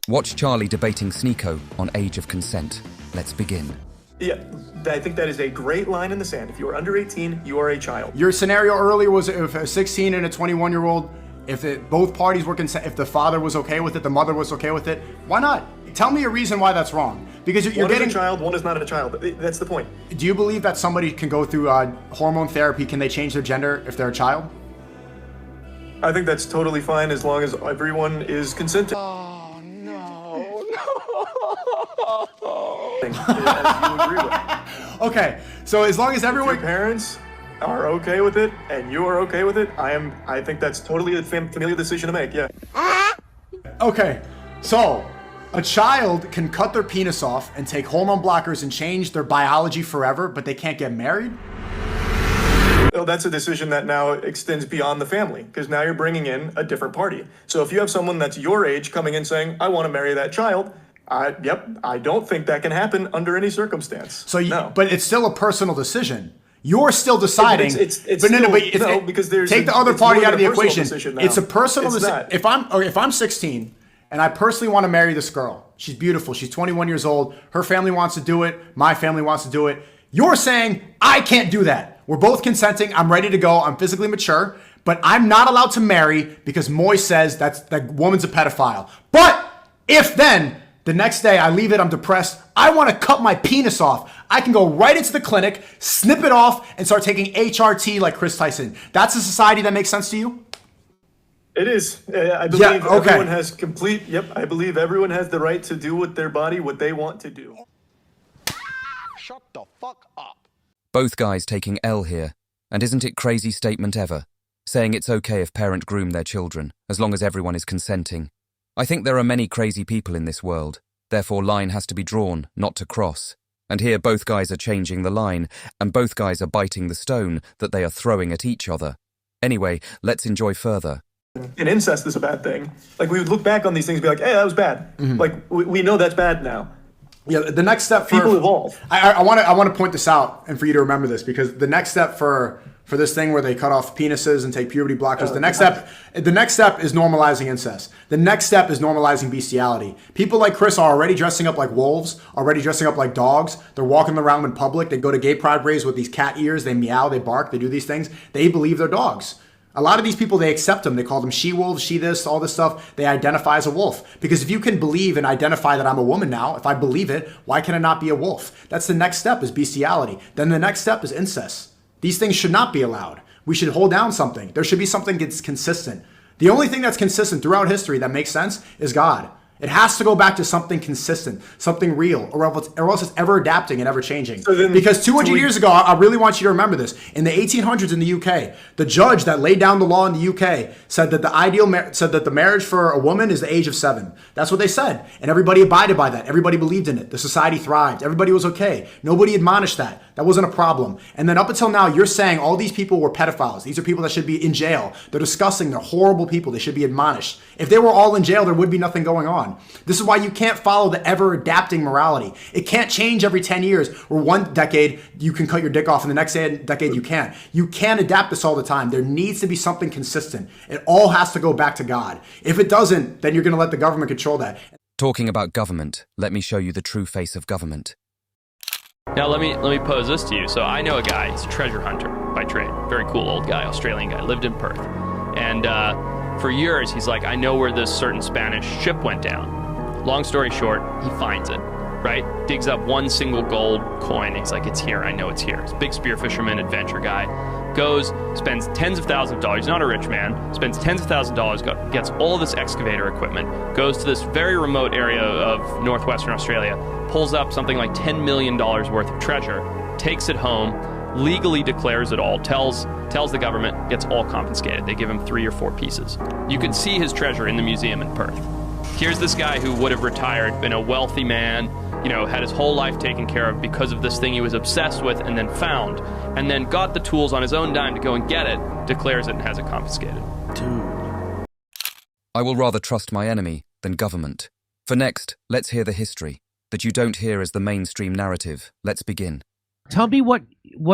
Watch Charlie debating Sneako on age of consent. Let's begin. Yeah, I think that is a great line in the sand. If you are under 18, you are a child. Your scenario earlier was if a 16 and a 21-year-old, both parties were consent, if the father was okay with it, the mother was okay with it, why not? Tell me a reason why that's wrong. Because you're one getting is a child, one is not a child. That's the point. Do you believe that somebody can go through hormone therapy? Can they change their gender if they're a child? I think that's totally fine as long as everyone is consenting. Oh, no. As you agree with. Okay, so as long as everyone... If your parents are okay with it and you are okay with it, I think that's totally a familial decision to make, yeah. Okay, so a child can cut their penis off and take hormone blockers and change their biology forever, but they can't get married? Well, that's a decision that now extends beyond the family, because now you're bringing in a different party. So if you have someone that's your age coming in saying, I want to marry that child, I don't think that can happen under any circumstance. So no. But it's still a personal decision. You're still deciding. Because there's take the other party out of the equation. It's a personal decision. If I'm 16 and I personally want to marry this girl, she's beautiful, she's 21 years old, her family wants to do it, my family wants to do it. You're saying I can't do that. We're both consenting. I'm ready to go. I'm physically mature, but I'm not allowed to marry because Moy says that woman's a pedophile. But if then the next day I leave it, I'm depressed, I want to cut my penis off, I can go right into the clinic, snip it off, and start taking HRT like Chris Tyson. That's a society that makes sense to you? It is. I believe everyone has I believe everyone has the right to do with their body what they want to do. Shut the fuck up. Both guys taking L here. And isn't it crazy statement ever? Saying it's okay if parents groom their children, as long as everyone is consenting. I think there are many crazy people in this world. Therefore, line has to be drawn, not to cross. And here both guys are changing the line, and both guys are biting the stone that they are throwing at each other. Anyway, let's enjoy further. And incest is a bad thing. Like, we would look back on these things and be like, hey, that was bad. Mm-hmm. Like, we know that's bad now. Yeah, the next step people evolve. I want to point this out and for you to remember this, because the next step for this thing where they cut off penises and take puberty blockers, the next step is normalizing incest. The next step is normalizing bestiality. People like Chris are already dressing up like wolves, already dressing up like dogs. They're walking around in public. They go to gay pride parades with these cat ears. They meow, they bark, they do these things. They believe they're dogs. A lot of these people, they accept them. They call them she-wolves, she-this, all this stuff. They identify as a wolf. Because if you can believe and identify that I'm a woman now, if I believe it, why can I not be a wolf? That's the next step, is bestiality. Then the next step is incest. These things should not be allowed. We should hold down something. There should be something that's consistent. The only thing that's consistent throughout history that makes sense is God. It has to go back to something consistent, something real, or else it's ever adapting and ever changing. Because 200 years ago, I really want you to remember this. In the 1800s in the UK, the judge that laid down the law in the UK said that the marriage for a woman is the age of 7. That's what they said. And everybody abided by that. Everybody believed in it. The society thrived. Everybody was okay. Nobody admonished that. That wasn't a problem. And then up until now, you're saying all these people were pedophiles. These are people that should be in jail. They're disgusting. They're horrible people. They should be admonished. If they were all in jail, there would be nothing going on. This is why you can't follow the ever-adapting morality. It can't change every 10 years, where one decade you can cut your dick off and the next decade you can't. You can't adapt this all the time. There needs to be something consistent. It all has to go back to God. If it doesn't, then you're going to let the government control that. Talking about government, let me show you the true face of government. Now let me pose this to you. So I know a guy, he's a treasure hunter by trade. Very cool old guy, Australian guy, lived in Perth. And for years, he's like, I know where this certain Spanish ship went down. Long story short, he finds it, right? Digs up one single gold coin. He's like, it's here. I know it's here. He's a big spear fisherman, adventure guy. Goes, spends tens of thousands of dollars. He's not a rich man. Spends tens of thousands of dollars, gets all this excavator equipment, goes to this very remote area of northwestern Australia, pulls up something like $10 million worth of treasure, takes it home, legally declares it all, tells the government, gets all confiscated. They give him 3 or 4 pieces. You can see his treasure in the museum in Perth. Here's this guy who would have retired, been a wealthy man, had his whole life taken care of because of this thing he was obsessed with and then found, and then got the tools on his own dime to go and get it, declares it and has it confiscated. Dude. I will rather trust my enemy than government. For next, let's hear the history that you don't hear as the mainstream narrative. Let's begin. Tell me what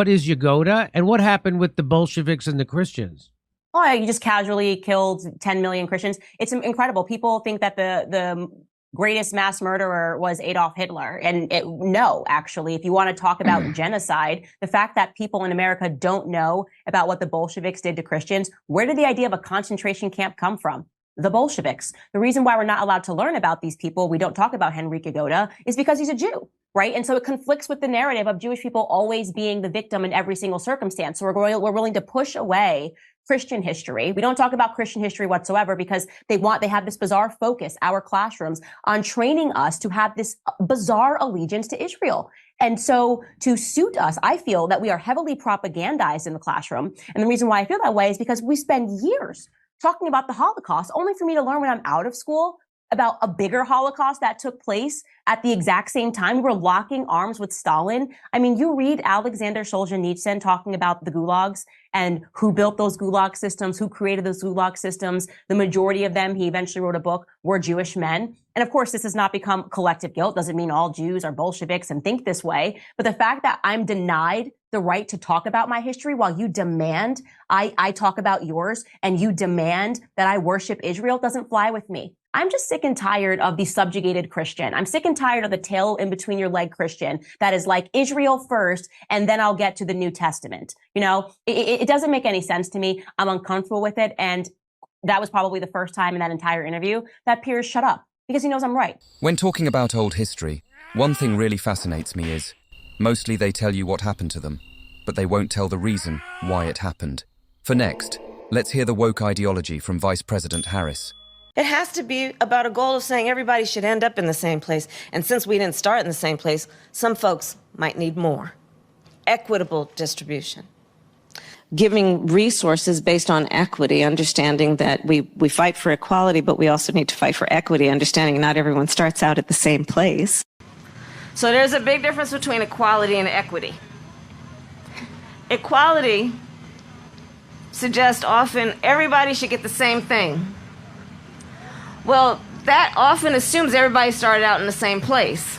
is Yagoda and what happened with the Bolsheviks and the Christians? oh, you just casually killed 10 million Christians. It's incredible. People think that the greatest mass murderer was Adolf Hitler. And no, actually, if you want to talk about genocide, the fact that people in America don't know about what the Bolsheviks did to Christians, where did the idea of a concentration camp come from? The Bolsheviks. The reason why we're not allowed to learn about these people, we don't talk about Henryk Yagoda, is because he's a Jew, right? And so it conflicts with the narrative of Jewish people always being the victim in every single circumstance. So we're willing to push away Christian history. We don't talk about Christian history whatsoever because they have this bizarre focus, our classrooms, on training us to have this bizarre allegiance to Israel. And so to suit us, I feel that we are heavily propagandized in the classroom. And the reason why I feel that way is because we spend years talking about the Holocaust, only for me to learn when I'm out of school about a bigger Holocaust that took place at the exact same time. We were locking arms with Stalin. I mean, you read Alexander Solzhenitsyn talking about the gulags and who built those gulag systems, who created those gulag systems. The majority of them, he eventually wrote a book, were Jewish men. And of course, this has not become collective guilt. Doesn't mean all Jews are Bolsheviks and think this way. But the fact that I'm denied the right to talk about my history while you demand I talk about yours and you demand that I worship Israel doesn't fly with me. I'm just sick and tired of the subjugated Christian. I'm sick and tired of the tail in between your leg Christian that is like Israel first, and then I'll get to the New Testament. You know, it doesn't make any sense to me. I'm uncomfortable with it. And that was probably the first time in that entire interview that Piers shut up because he knows I'm right. When talking about old history, one thing really fascinates me is mostly they tell you what happened to them, but they won't tell the reason why it happened. For next, let's hear the woke ideology from Vice President Harris. It has to be about a goal of saying everybody should end up in the same place. And since we didn't start in the same place, some folks might need more. Equitable distribution. Giving resources based on equity, understanding that we fight for equality, but we also need to fight for equity, understanding not everyone starts out at the same place. So there's a big difference between equality and equity. Equality suggests often everybody should get the same thing. Well, that often assumes everybody started out in the same place,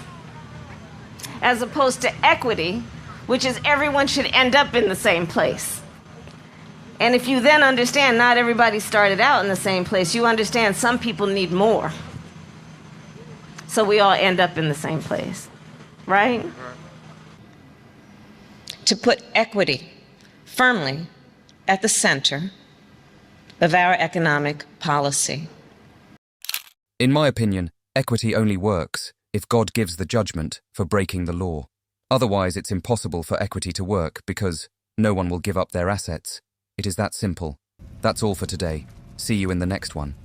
as opposed to equity, which is everyone should end up in the same place. And if you then understand not everybody started out in the same place, you understand some people need more. So we all end up in the same place, right? To put equity firmly at the center of our economic policy. In my opinion, equity only works if God gives the judgment for breaking the law. Otherwise, it's impossible for equity to work because no one will give up their assets. It is that simple. That's all for today. See you in the next one.